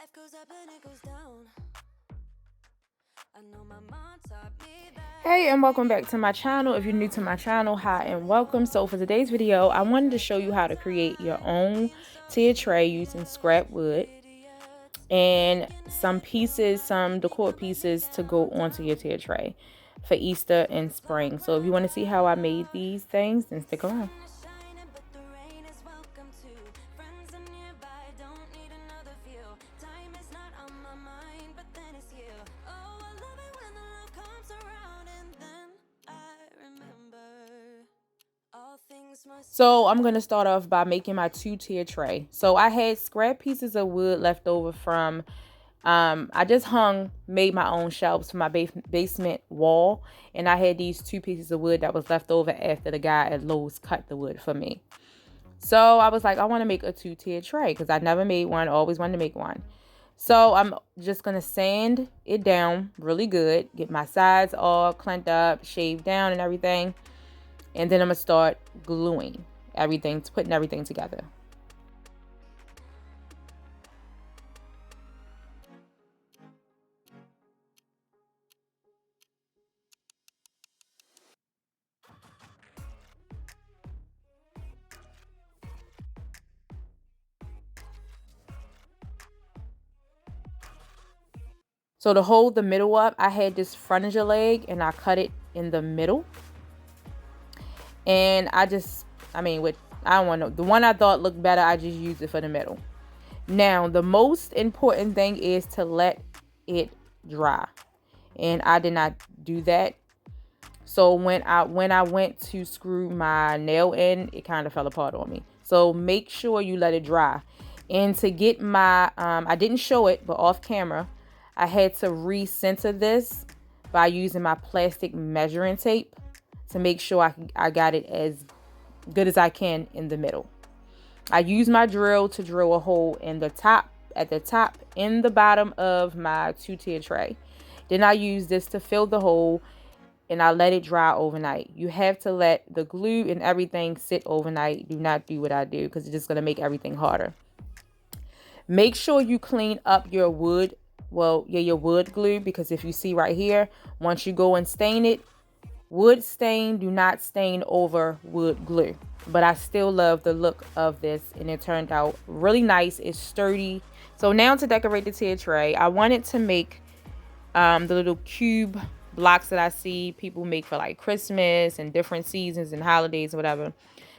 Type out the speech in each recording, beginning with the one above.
Life goes up and it goes down. I know my mom taught me that. Hey, and welcome back to my channel. If you're new to my channel, hi and welcome. So for today's video, I wanted to show you how to create your own tier tray using scrap wood and some pieces, some decor pieces to go onto your tier tray for Easter and spring. So if you want to see how I made these things, then stick around. So I'm going to start off by making my 2-tier tray. So I had scrap pieces of wood left over from, I just made my own shelves for my basement wall. And I had these 2 pieces of wood that was left over after the guy at Lowe's cut the wood for me. So I was like, I want to make a 2-tier tray because I never made one, always wanted to make one. So I'm just going to sand it down really good, get my sides all clamped up, shaved down and everything. And then I'm going to start gluing everything, putting everything together. So to hold the middle up, I had this furniture leg and I cut it in the middle. And I don't want to, the one I thought looked better, I just used it for the middle. Now, the most important thing is to let it dry. And I did not do that. So when I went to screw my nail in, it kind of fell apart on me. So make sure you let it dry. And to get my, I didn't show it, but off camera, I had to recenter this by using my plastic measuring tape to make sure I got it as good as I can in the middle. I used my drill to drill a hole in the top, at the top, in the bottom of my 2-tier tray. Then I used this to fill the hole and I let it dry overnight. You have to let the glue and everything sit overnight. Do not do what I do because it's just going to make everything harder. Make sure you clean up your wood, your wood glue, because if you see right here, once you go and stain it, wood stain do not stain over wood glue. But I still love the look of this and it turned out really nice. It's sturdy. So now to decorate the tier tray, I wanted to make the little cube blocks that I see people make for like Christmas and different seasons and holidays or whatever.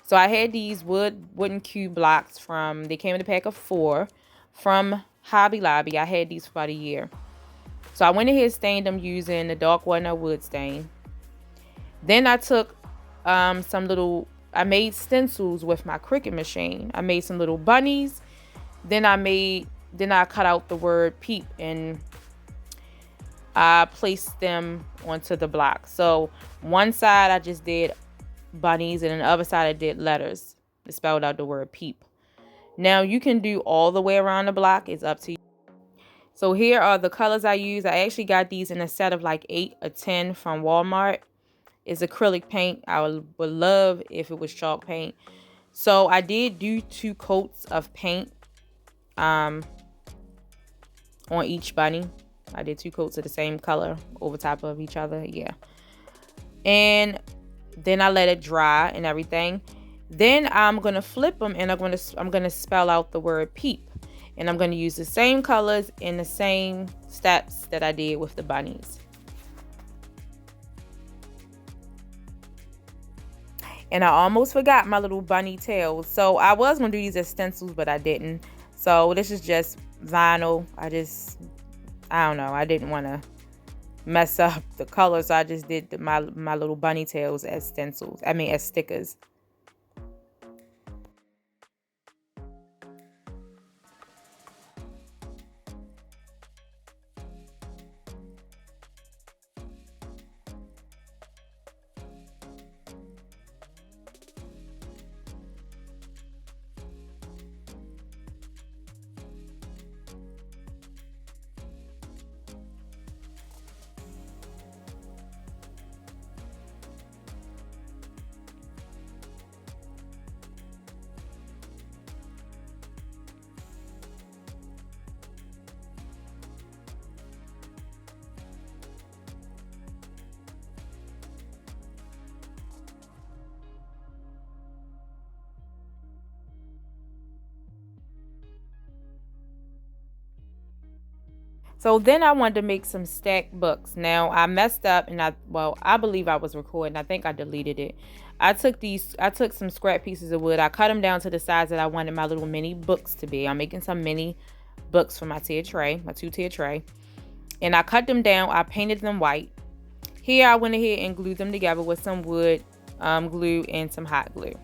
So I had these wooden cube blocks they came in a pack of 4 from Hobby Lobby. I had these for about a year. So I went ahead and stained them using the dark water wood stain. Then I took I made stencils with my Cricut machine. I made some little bunnies. Then I cut out the word peep and I placed them onto the block. So one side I just did bunnies and on the other side I did letters. It spelled out the word peep. Now you can do all the way around the block. It's up to you. So here are the colors I use. I actually got these in a set of like 8 or 10 from Walmart. It's acrylic paint. I would love if it was chalk paint. So I did do 2 coats of paint on each bunny. I did 2 coats of the same color over top of each other. Yeah. And then I let it dry and everything. Then I'm going to flip them and I'm going to spell out the word peep. And I'm going to use the same colors and the same steps that I did with the bunnies. And I almost forgot my little bunny tails. So I was going to do these as stencils, but I didn't. So this is just vinyl. I don't know. I didn't want to mess up the color. So I just did my little bunny tails as stencils. As stickers. So then I wanted to make some stacked books. Now I messed up and I believe I was recording. I think I deleted it. I took some scrap pieces of wood. I cut them down to the size that I wanted my little mini books to be. I'm making some mini books for my tier tray, my 2-tier tray. And I cut them down. I painted them white. Here I went ahead and glued them together with some wood glue and some hot glue.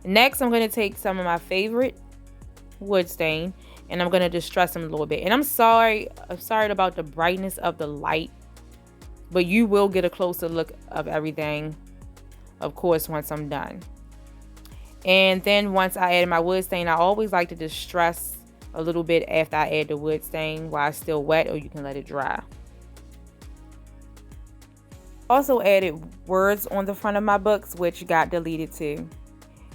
Next, I'm going to take some of my favorite wood stain and I'm going to distress them a little bit. And I'm sorry about the brightness of the light, but you will get a closer look of everything, of course, once I'm done. And then once I add my wood stain, I always like to distress a little bit after I add the wood stain while it's still wet, or you can let it dry. Also added words on the front of my books, which got deleted too.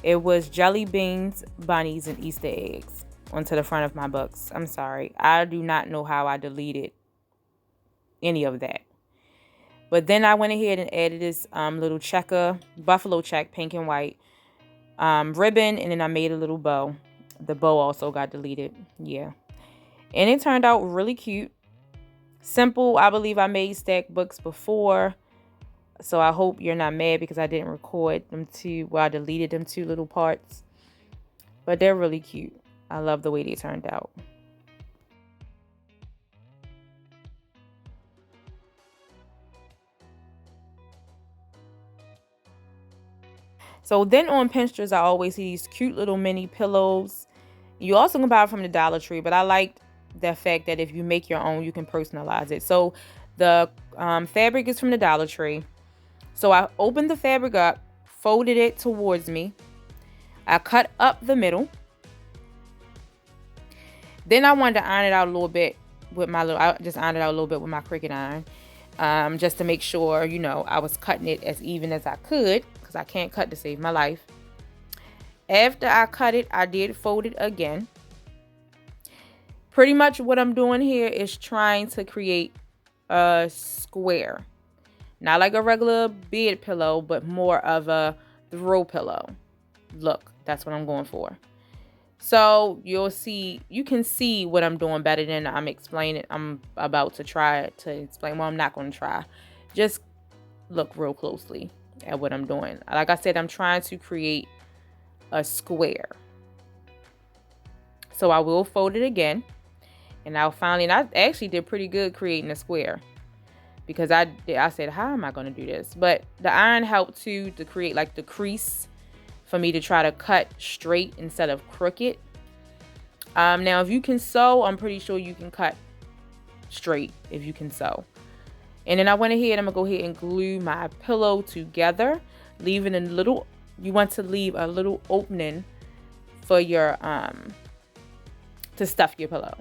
It was jelly beans, bunnies, and Easter eggs onto the front of my books. I'm sorry. I do not know how I deleted any of that. But then I went ahead and added this little checker, buffalo check, pink and white ribbon, and then I made a little bow. The bow also got deleted. Yeah. And it turned out really cute. Simple. I believe I made stack books before. So I hope you're not mad because I didn't record them I deleted them 2 little parts. But they're really cute. I love the way they turned out. So then on Pinterest, I always see these cute little mini pillows. You also can buy it from the Dollar Tree, but I like the fact that if you make your own, you can personalize it. So the fabric is from the Dollar Tree. So I opened the fabric up, folded it towards me. I cut up the middle. Then I wanted to iron it out a little bit with I just ironed it out a little bit with my Cricut iron. Just to make sure, I was cutting it as even as I could, because I can't cut to save my life. After I cut it, I did fold it again. Pretty much what I'm doing here is trying to create a square. Not like a regular bed pillow, but more of a throw pillow. Look, that's what I'm going for. So you can see what I'm doing better than I'm explaining. I'm about to try to explain. Well, I'm not going to try. Just look real closely at what I'm doing. Like I said, I'm trying to create a square. So I will fold it again. And I actually did pretty good creating a square. Because I said, how am I going to do this? But the iron helped to create like the crease for me to try to cut straight instead of crooked. Now, if you can sew, I'm pretty sure you can cut straight if you can sew. And then I went ahead, I'm going to go ahead and glue my pillow together, leaving you want to leave a little opening for your, to stuff your pillow.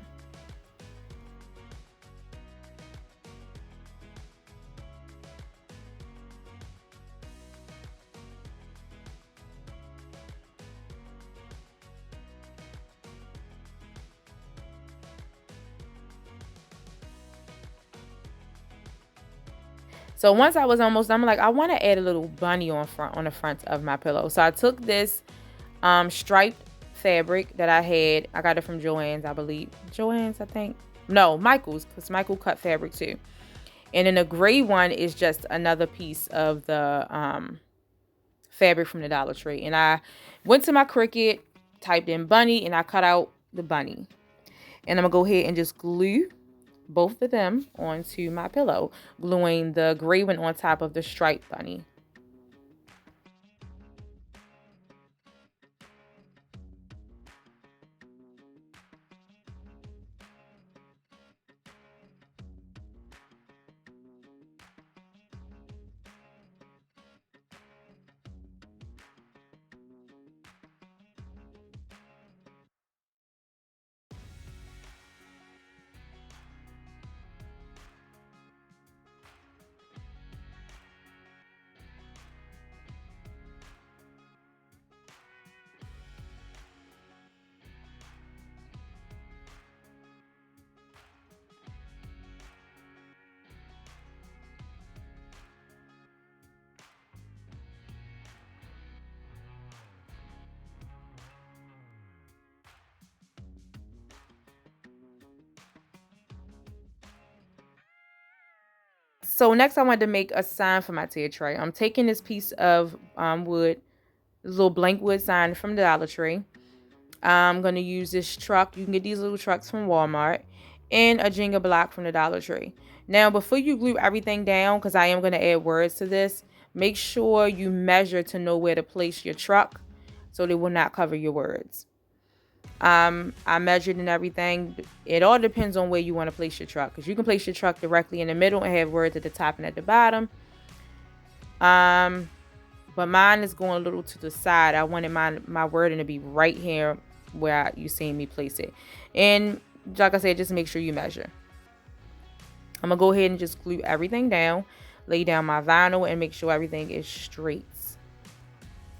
So once I was almost done, I'm like, I want to add a little bunny on the front of my pillow. So I took this striped fabric that I had. I got it from Joann's, I believe. Joann's, I think. No, Michael's, because Michael cut fabric too. And then the gray one is just another piece of the fabric from the Dollar Tree. And I went to my Cricut, typed in bunny, and I cut out the bunny. And I'm going to go ahead and just glue both of them onto my pillow, gluing the gray one on top of the striped bunny. So next I wanted to make a sign for my tier tray. I'm taking this piece of wood, this little blank wood sign from the Dollar Tree. I'm going to use this truck. You can get these little trucks from Walmart, and a Jenga block from the Dollar Tree. Now, before you glue everything down, because I am going to add words to this, make sure you measure to know where to place your truck so they will not cover your words. I measured and everything. It all depends on where you want to place your truck, because you can place your truck directly in the middle and have words at the top and at the bottom. But mine is going a little to the side. I wanted my wording to be right here where you seen me place it. And like I said, just make sure you measure. I'm going to go ahead and just glue everything down, lay down my vinyl, and make sure everything is straight.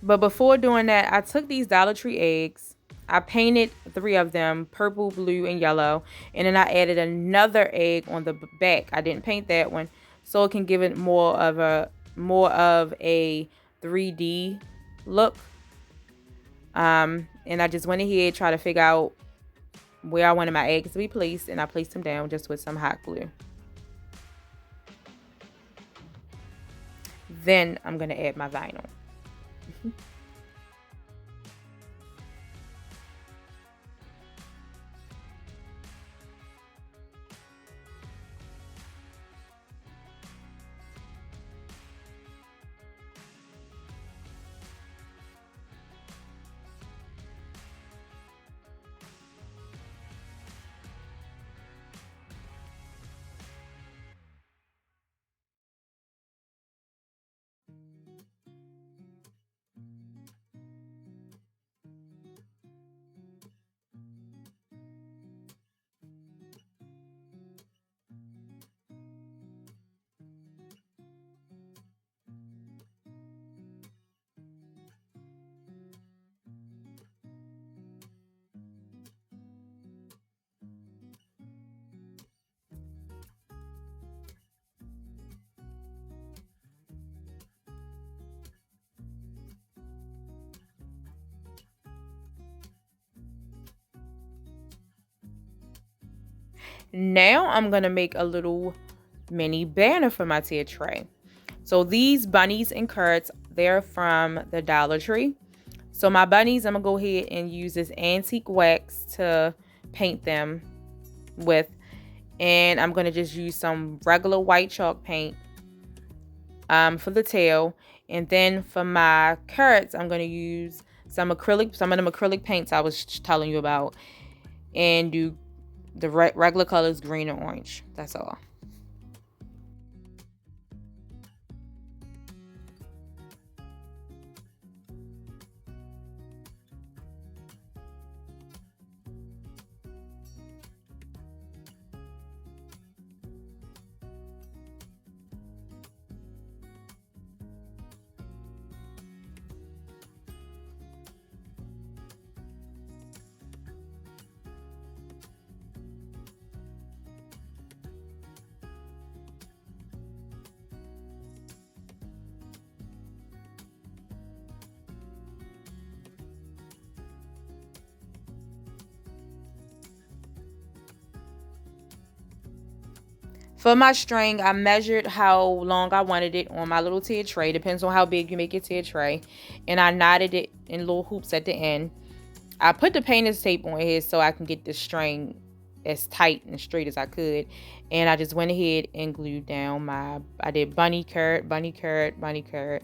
But before doing that, I took these Dollar Tree eggs. I painted 3 of them, purple, blue, and yellow. And then I added another egg on the back. I didn't paint that one, so it can give it more of a 3D look. And I just went ahead, try to figure out where I wanted my eggs to be placed, and I placed them down just with some hot glue. Then I'm going to add my vinyl. Now I'm going to make a little mini banner for my tier tray. So these bunnies and carrots, they're from the Dollar Tree. So my bunnies, I'm going to go ahead and use this antique wax to paint them with. And I'm going to just use some regular white chalk paint for the tail. And then for my carrots, I'm going to use some of them acrylic paints I was telling you about. And do the regular colors, green and orange. That's all. For my string, I measured how long I wanted it on my little tier tray. Depends on how big you make your tier tray. And I knotted it in little hoops at the end. I put the painter's tape on here so I can get the string as tight and straight as I could. And I just went ahead and glued down I did bunny carrot, bunny carrot, bunny carrot.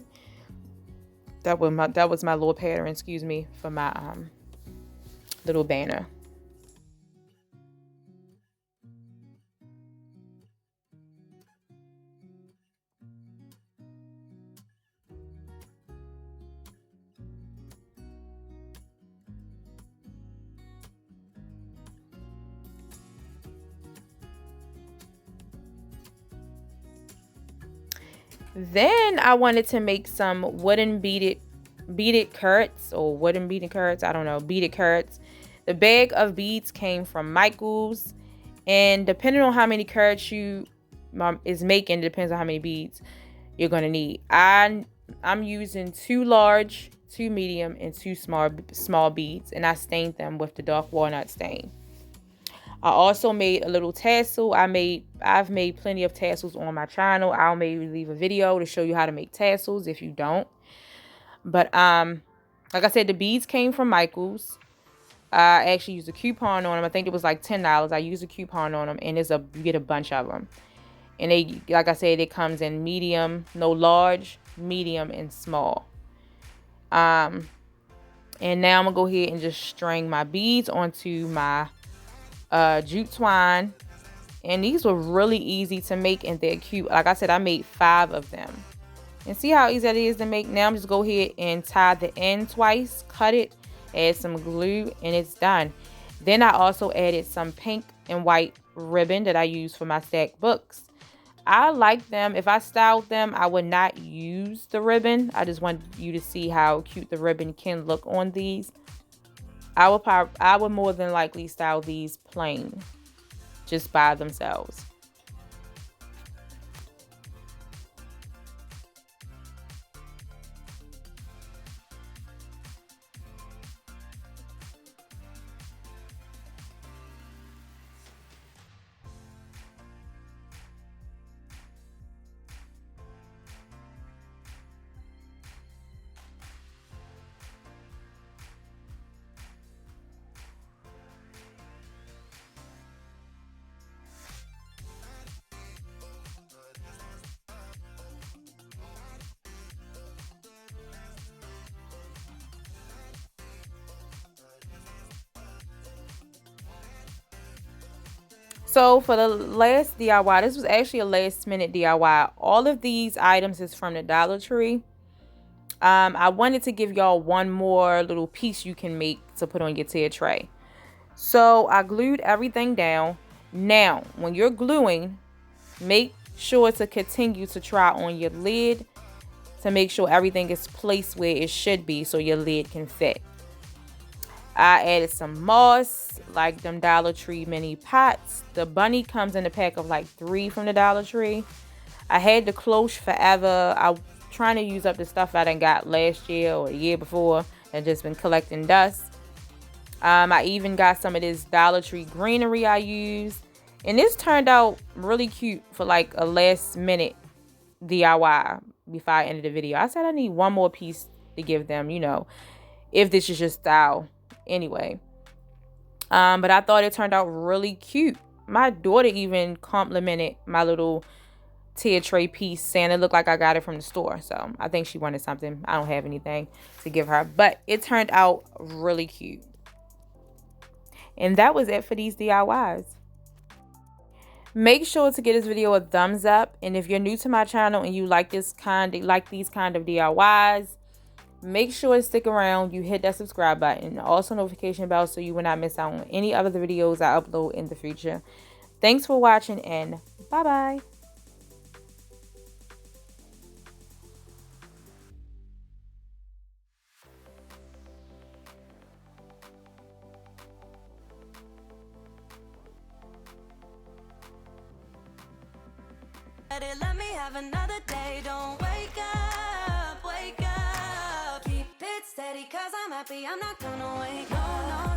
That was my little pattern, excuse me, for my little banner. Then I wanted to make some wooden beaded carrots, or wooden beaded carrots. I don't know, beaded carrots. The bag of beads came from Michael's, and depending on how many carrots you is making, depends on how many beads you're gonna need. I'm using 2 large, 2 medium, and 2 small beads, and I stained them with the dark walnut stain. I also made a little tassel. I've made plenty of tassels on my channel. I'll maybe leave a video to show you how to make tassels if you don't. But like I said, the beads came from Michael's. I actually used a coupon on them. I think it was like $10. I used a coupon on them, and you get a bunch of them. And they, like I said, it comes in medium, no, large, medium, and small. And now I'm gonna go ahead and just string my beads onto my jute twine. And these were really easy to make, and they're cute. Like I said, I made 5 of them. And see how easy that is to make? Now I'm just go ahead and tie the end twice, cut it, add some glue, and it's done. Then I also added some pink and white ribbon that I use for my stacked books. I like them. If I styled them, I would not use the ribbon. I just want you to see how cute the ribbon can look on these. I would more than likely style these plain, just by themselves. So for the last DIY, this was actually a last minute DIY. All of these items is from the Dollar Tree. I wanted to give y'all one more little piece you can make to put on your tier tray. So I glued everything down. Now, when you're gluing, make sure to continue to try on your lid to make sure everything is placed where it should be so your lid can fit. I added some moss, like them Dollar Tree mini pots. The bunny comes in a pack of like 3 from the Dollar Tree. I had the cloche forever. I'm trying to use up the stuff I done got last year or the year before and just been collecting dust. I even got some of this Dollar Tree greenery I used. And this turned out really cute for like a last minute DIY before I ended the video. I said I need one more piece to give them, you know, if this is your style anyway. But I thought it turned out really cute. My daughter even complimented my little tier tray piece, saying it looked like I got it from the store. So I think she wanted something. I don't have anything to give her, but it turned out really cute. And that was it for these DIYs. Make sure to give this video a thumbs up, and if you're new to my channel and you like these kind of DIYs, make sure to stick around. You hit that subscribe button and also notification bell so you will not miss out on any other videos I upload in the future. Thanks for watching, and bye bye. Let me have another day. Don't wake up, wake up. Keep it steady, cause I'm happy. I'm not gonna wake up. No, no.